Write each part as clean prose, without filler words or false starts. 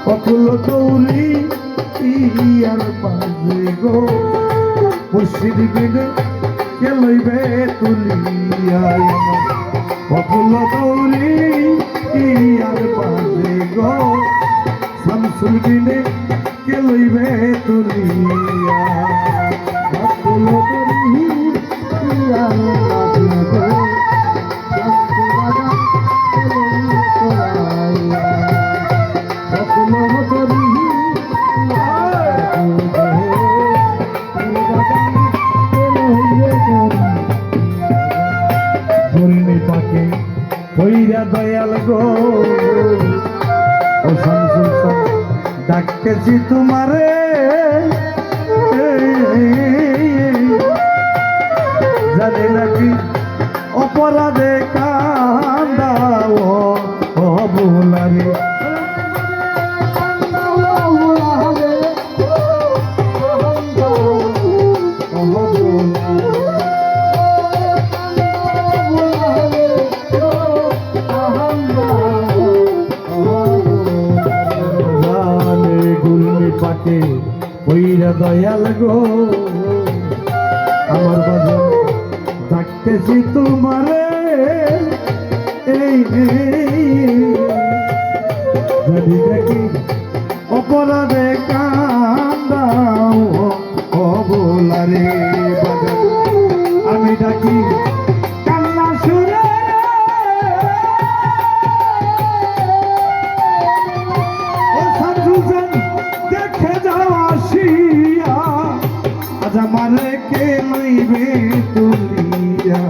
অকুল দৌড়ি ইয়ার পাশে গো মুর্শিদ বিনে কে লইবে তুলিয়া অকুল দৌড়ি ইয়ার পাশে গো শামসুল বিনে কে লইবে তুলিয়া অকুল দৌড়ি ইয়ার পাশে গো কইরা দয়াল গো ও শামসুল ডাকতেছি তোমারে জানি নাকি অপরাধে কান্দাও ও ভুলারে পাকে কইরা দয়াল গো আমার বাজন ডাকতেছি তোমারে এই যদি দেখি অপরাধে কান্দাও ও বোলারে বাজন আমি ডাকি কান্না সুরে আমারে কে লইবে তুলিয়া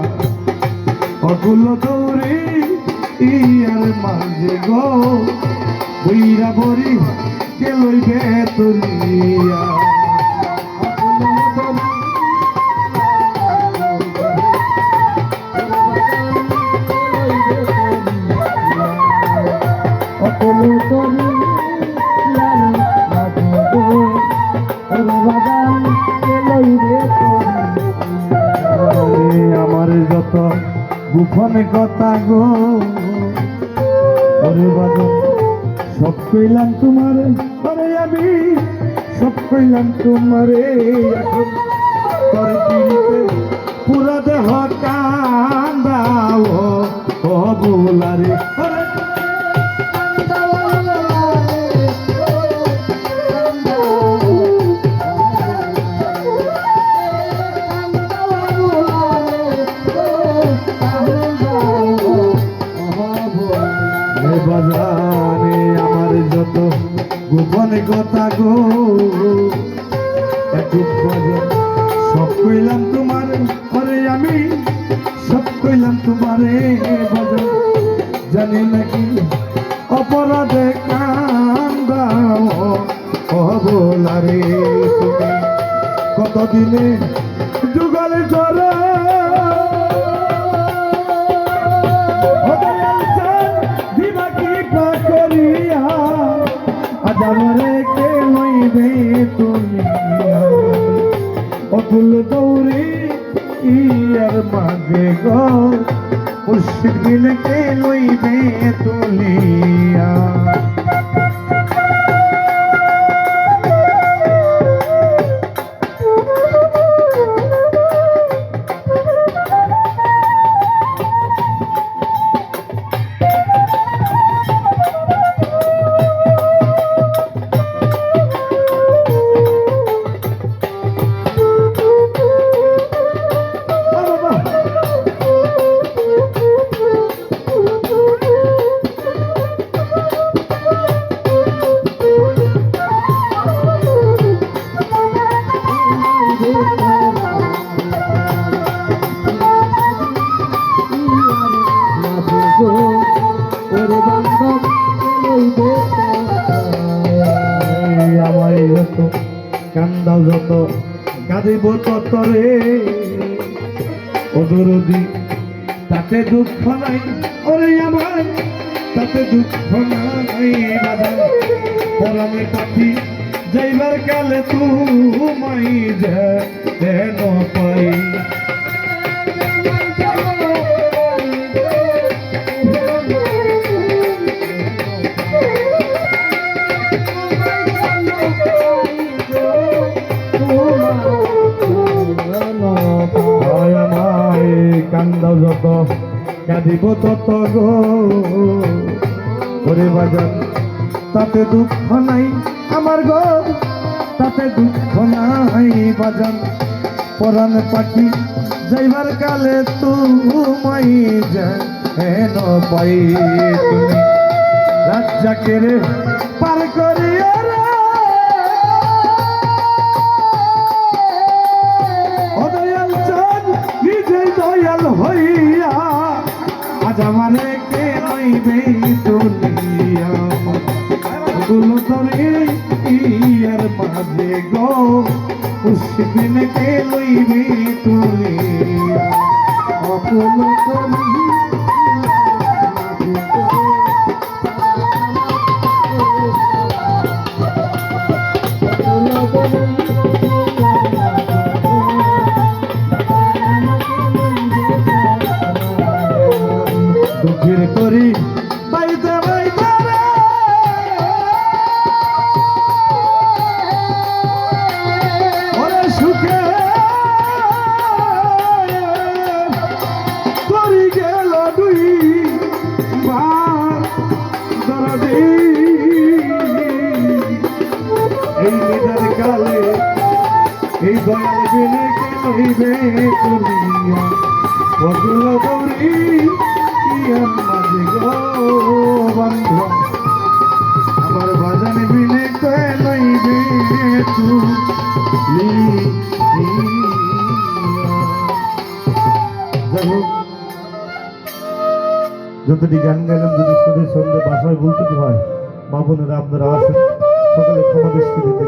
অকুল দৌড়ি ইয়ার মাঝে গো বইরা বরি কে লইবে তুলিয়া অকুল দৌড়ি আমার যত গোপন কথা গো ওরে বাজন সব কইলাম তোমারে আরে আমি সব কইলাম তোমারে এখন তোর দিতে পুরা দেহ কান্দাও ও বোলারে বাজারে আমার যত গোপন কথা গো সব কইলাম তোমার পরে আমি সব কইলাম তোমারে বাজার জানি নাকি অপরাধে কান্দাও ও বোলারে তুমি কতদিনে যুগল ঝরে আমারে কে লইবে তুলিয়া অকুল দৌড়ি ইয়ার মাঝে গো মুর্শিদ বিনে কে লইবে তুলিয়া কান্দাও যত কাঁদিব ততরে ওদরদি তাতে দুঃখ নাই ওরে আমার তাতে দুঃখ নাই দাদা পরামে পাখি যাইবার কালে তুমাই যেন পাই দিব তত গো ওরে বাজান তাতে দুঃখ নাই আমার গো তাতে দুঃখ নাই বাজান পরাণ পাখি যাইবার কালে তুমাই যেন পাই তুমি রাজ্জাকে রে পার করিয়া রে ও দয়াল চাঁদ নিজেই দয়াল হইয়া আজ আমারে কে নইবে দুনিয়া গুলো ধরে ইয়ার মাঝে গো উসবিন কে লইবে তুলিয়া অপুল করি দুঃখের করি বাইতে বাইতে রে ওরে সুখে করি গেল দুই দরদি এই মেদার কালে এই দয়াল বিনে কে হইবে তুলিয়া বগুল গৌরী মাঝে গো বন্ধু আমার বাজান বিনে কে নইবে তুলি যতটি গান গাইলাম যদি সুরের সঙ্গে বাসায় বলতে হয় মা বোনেরা আপনারা আসেন সকালে ক্ষমা দৃষ্টি দিতে